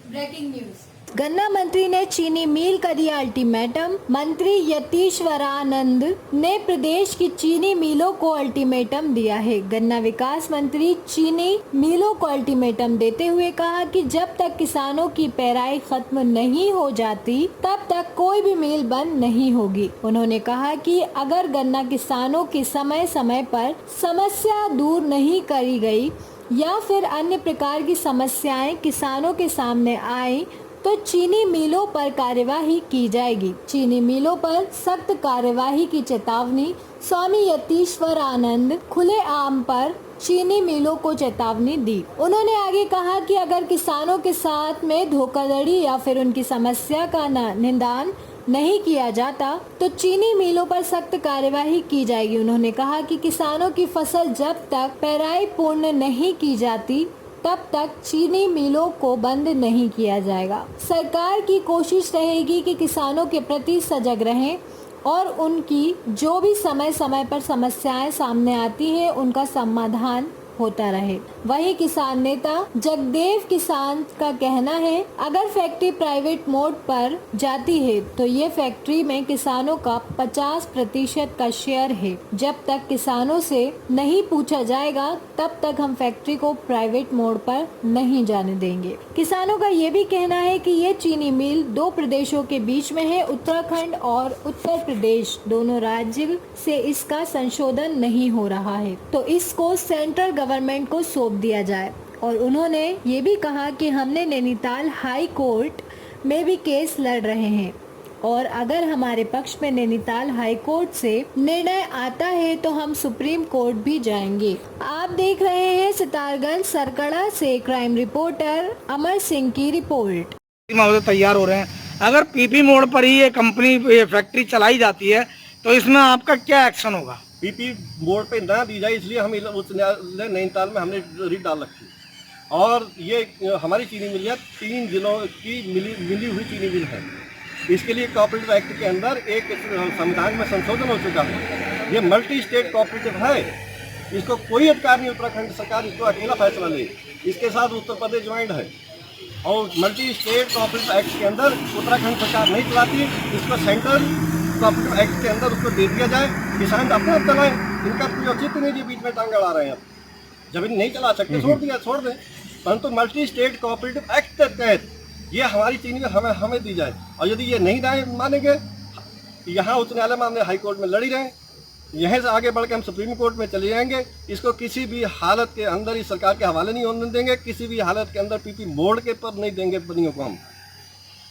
Breaking news. गन्ना मंत्री ने चीनी मिल का दिया अल्टीमेटम। मंत्री यतीश्वरानंद ने प्रदेश की चीनी मिलों को अल्टीमेटम दिया है। गन्ना विकास मंत्री चीनी मिलों को अल्टीमेटम देते हुए कहा कि जब तक किसानों की पेराई खत्म नहीं हो जाती तब तक कोई भी मिल बंद नहीं होगी। उन्होंने कहा कि अगर गन्ना किसानों की समय समय पर समस्या दूर नहीं करी गई या फिर अन्य प्रकार की समस्याएं किसानों के सामने आए तो चीनी मिलों पर कार्यवाही की जाएगी। चीनी मिलों पर सख्त कार्यवाही की चेतावनी। स्वामी यतीश्वरानंद खुले आम पर चीनी मिलों को चेतावनी दी। उन्होंने आगे कहा कि अगर किसानों के साथ में धोखाधड़ी या फिर उनकी समस्या का निदान नहीं किया जाता तो चीनी मिलों पर सख्त कार्यवाही की जाएगी। उन्होंने कहा कि किसानों की फसल जब तक पेराई पूर्ण नहीं की जाती तब तक चीनी मिलों को बंद नहीं किया जाएगा। सरकार की कोशिश रहेगी कि किसानों के प्रति सजग रहें और उनकी जो भी समय समय पर समस्याएं सामने आती है उनका समाधान होता रहे। वही किसान नेता जगदेव किसान का कहना है, अगर फैक्ट्री प्राइवेट मोड पर जाती है तो ये फैक्ट्री में किसानों का 50% का शेयर है। जब तक किसानों से नहीं पूछा जाएगा तब तक हम फैक्ट्री को प्राइवेट मोड पर नहीं जाने देंगे। किसानों का ये भी कहना है कि ये चीनी मिल दो प्रदेशों के बीच में है, उत्तराखंड और उत्तर प्रदेश दोनों राज्य से इसका संशोधन नहीं हो रहा है तो इसको सेंट्रल गवर्नमेंट को सौंप दिया जाए। और उन्होंने ये भी कहा कि हमने नैनीताल हाई कोर्ट में भी केस लड़ रहे हैं और अगर हमारे पक्ष में नैनीताल हाई कोर्ट से निर्णय आता है तो हम सुप्रीम कोर्ट भी जाएंगे। आप देख रहे हैं सितारगंज सरकड़ा से क्राइम रिपोर्टर अमर सिंह की रिपोर्ट। तैयार हो रहे हैं, अगर पीपी मोड पर ही ये कंपनी फैक्ट्री चलाई जाती है तो इसमें आपका क्या एक्शन होगा? पीपी बोर्ड पे ना दी जाए इसलिए हम उच्च न्यायालय नैनीताल में हमने रिट डाल रखी और ये हमारी चीनी मिल है 3 जिलों की मिली हुई चीनी मिल है। इसके लिए कोऑपरेटिव एक्ट के अंदर एक संविधान में संशोधन हो चुका है। ये मल्टी स्टेट कोऑपरेटिव है, इसको कोई अधिकार नहीं उत्तराखंड सरकार इसको अकेला फैसला ले। इसके साथ उत्तर प्रदेश ज्वाइंट है और मल्टी स्टेट कोऑपरेटिव एक्ट के अंदर उत्तराखंड सरकार नहीं चलाती, इसको सेंट्रल कोऑपरेटिव एक्ट के अंदर उसको दे दिया जाए। किसान अपना चलाएं, इनका कोई औचित्य नहीं है बीच में टांग अड़ा रहे हैं। जब नहीं चला सकते छोड़ दें, परंतु मल्टी स्टेट कोऑपरेटिव एक्ट के तहत ये हमारी चीनी हमें दी जाए। और यदि ये नहीं मानेंगे, यहाँ उच्च न्यायालय में हमने हाई कोर्ट में लड़ी रहे, यहाँ से आगे बढ़ के हम सुप्रीम कोर्ट में चले जाएंगे। इसको किसी भी हालत के अंदर इस सरकार के हवाले नहीं होने देंगे, किसी भी हालत के अंदर पीपी मोड़ के पर नहीं देंगे बनियों को। हम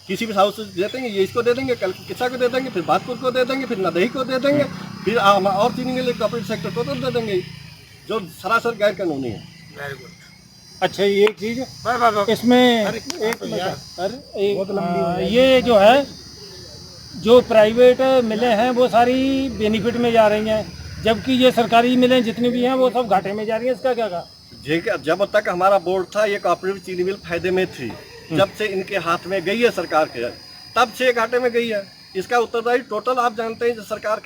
किसी भी हाउस से दे देंगे, ये इसको दे देंगे, कल किसा को दे देंगे, फिर बादपुर को दे देंगे, फिर नदही को दे देंगे, फिर और चीनी मिल कॉर्पोरेट सेक्टर को तो दे देंगे, जो सरासर गैर कानूनी है। Very good. अच्छा, ये एक चीज इसमें ये जो है जो प्राइवेट मिलें हैं वो सारी बेनिफिट में जा रही हैं, जबकि ये सरकारी मिलें जितनी भी हैं वो सब घाटे में जा रही हैं। इसका क्या कहा? जब तक हमारा बोर्ड था ये कोऑपरेटिव चीनी मिल फायदे में थी, जब से इनके हाथ में गई है सरकार के तब से घाटे में गई है। इसका उत्तरदायी टोटल आप जानते हैं सरकार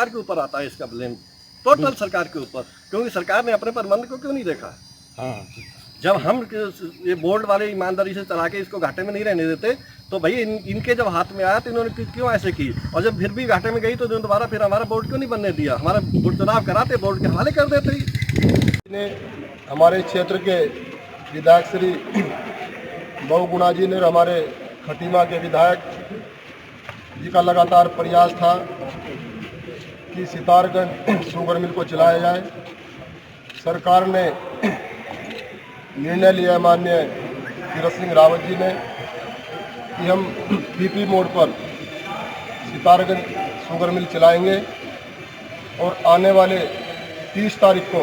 के ऊपर आता है, इसका ब्लेम टोटल सरकार के ऊपर, क्योंकि सरकार ने अपने प्रबंध को क्यों नहीं देखा। हाँ, जब हम ये बोर्ड वाले ईमानदारी से चला के इसको घाटे में नहीं रहने देते तो भाई इनके जब हाथ में आया तो इन्होंने क्यों ऐसे की, और जब फिर भी घाटे में गई तो दोबारा फिर हमारा बोर्ड क्यों नहीं बनने दिया, हमारा चुनाव कराते बोर्ड के हवाले कर देते। हमारे क्षेत्र के विधायक श्री बहुगुणा जी ने और हमारे खटीमा के विधायक जी का लगातार प्रयास था कि सितारगंज शुगर मिल को चलाया जाए। सरकार ने निर्णय लिया माननीय तीरथ सिंह रावत जी ने कि हम पीपी मोड पर सितारगंज शुगर मिल चलाएंगे और आने वाले 30 तारीख को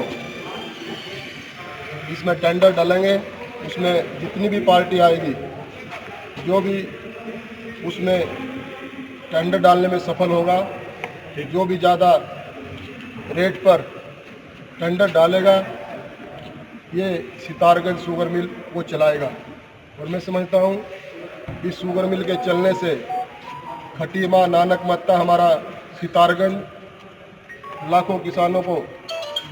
इसमें टेंडर डालेंगे। उसमें जितनी भी पार्टी आएगी, जो भी उसमें टेंडर डालने में सफल होगा, जो भी ज़्यादा रेट पर टेंडर डालेगा, ये सितारगंज शुगर मिल को चलाएगा। और मैं समझता हूँ इस शुगर मिल के चलने से खटीमा नानक मत्ता हमारा सितारगंज लाखों किसानों को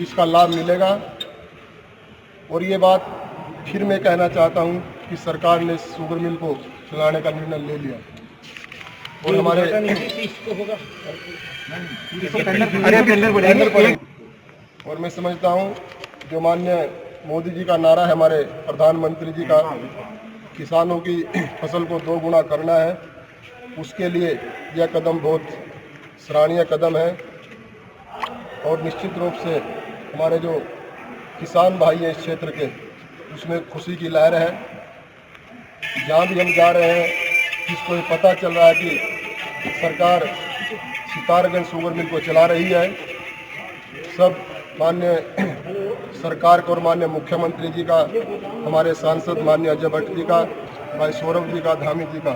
इसका लाभ मिलेगा। और ये बात फिर मैं कहना चाहता हूँ कि सरकार ने शुगर मिल को चलाने का निर्णय ले लिया और हमारे और मैं समझता हूँ जो माननीय मोदी जी का नारा है, हमारे प्रधानमंत्री जी का, किसानों की फसल को 2 गुना करना है, उसके लिए यह कदम बहुत सराहनीय कदम है। और निश्चित रूप से हमारे जो किसान भाई हैं इस क्षेत्र के, उसमें खुशी की लहर है। जहाँ भी हम जा रहे हैं, जिसको पता चल रहा है कि सरकार सितारगंज शुगर मिल को चला रही है, सब माननीय सरकार को और माननीय मुख्यमंत्री जी का, हमारे सांसद माननीय अजय भट्ट जी का, भाई सौरभ जी का, धामी जी का,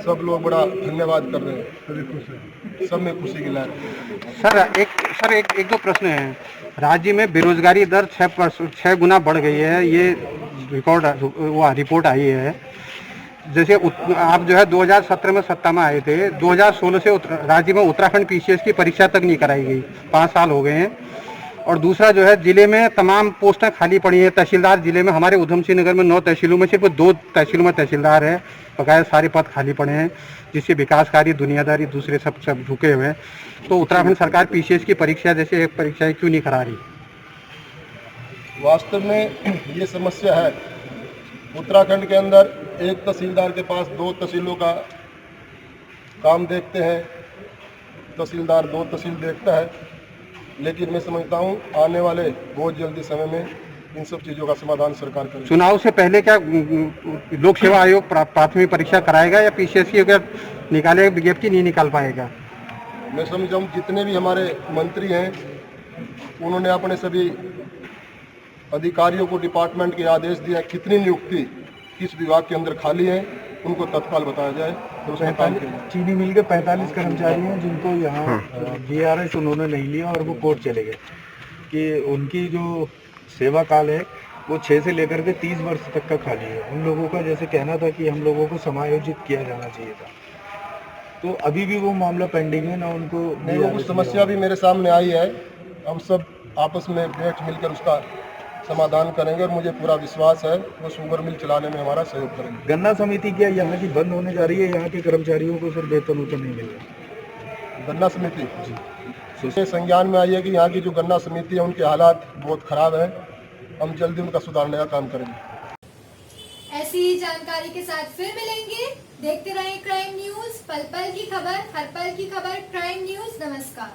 सब लोग बड़ा धन्यवाद कर रहे हैं। सब में खुशी की लहर है। सर एक दो प्रश्न हैं। राज्य में बेरोजगारी दर 6 गुना बढ़ गई है, ये रिपोर्ट आई है। जैसे आप जो है 2017 में सत्ता में आए थे, 2016 से राज्य में उत्तराखंड पीसीएस की परीक्षा तक नहीं कराई गई, 5 साल हो गए हैं। और दूसरा जो है, जिले में तमाम पोस्टें खाली पड़ी हैं। तहसीलदार जिले में हमारे उधम सिंह नगर में 9 तहसीलों में सिर्फ 2 तहसीलों में तहसीलदार है, बकाया सारे पद खाली पड़े हैं, जिससे विकास कार्य, दुनियादारी दूसरे सब रुके हुए हैं। तो उत्तराखंड सरकार पीसीएस की परीक्षा जैसे परीक्षाएं क्यों नहीं करा रही? वास्तव में ये समस्या है। उत्तराखंड के अंदर एक तहसीलदार के पास 2 तहसीलों का काम देखते हैं, तहसीलदार 2 तहसील देखता है। लेकिन मैं समझता हूँ आने वाले बहुत जल्दी समय में इन सब चीज़ों का समाधान सरकार करेगी। चुनाव से पहले क्या लोक सेवा आयोग प्राथमिक परीक्षा कराएगा या पीसीएस की निकालेगा, विज्ञप्ति नहीं निकाल पाएगा? मैं समझता हूँ जितने भी हमारे मंत्री हैं, उन्होंने अपने सभी अधिकारियों को डिपार्टमेंट के आदेश दिए, कितनी नियुक्ति किस विभाग के अंदर खाली है, उनको तत्काल बताया जाए और उसमें काम किया जाए। चीनी मिल के 45 कर्मचारी हैं जिनको यहाँ बीआरएस उन्होंने नहीं लिया और वो कोर्ट चले गए कि उनकी जो सेवा काल है वो 6 से लेकर के 30 वर्ष तक का खाली है। उन लोगों का जैसे कहना था कि हम लोगों को समायोजित किया जाना चाहिए था, तो अभी भी वो मामला पेंडिंग है ना, उनको नहीं। वो कुछ समस्या भी मेरे सामने आई है, हम सब आपस में बैठ मिलकर उसका समाधान करेंगे और मुझे पूरा विश्वास है वो शुगर मिल चलाने में हमारा सहयोग करेंगे। गन्ना समिति क्या यहाँ की बंद होने जा रही है? यहाँ के कर्मचारियों को फिर वेतन नहीं मिल रहा। गन्ना समिति जी संज्ञान में आई है कि यहाँ की जो गन्ना समिति है उनके हालात बहुत खराब है, हम जल्दी उनका सुधारने का काम करेंगे। ऐसी ही जानकारी के साथ फिर मिलेंगे। देखते रहें क्राइम न्यूज, पल पल की खबर, हर पल की खबर। क्राइम न्यूज, नमस्कार।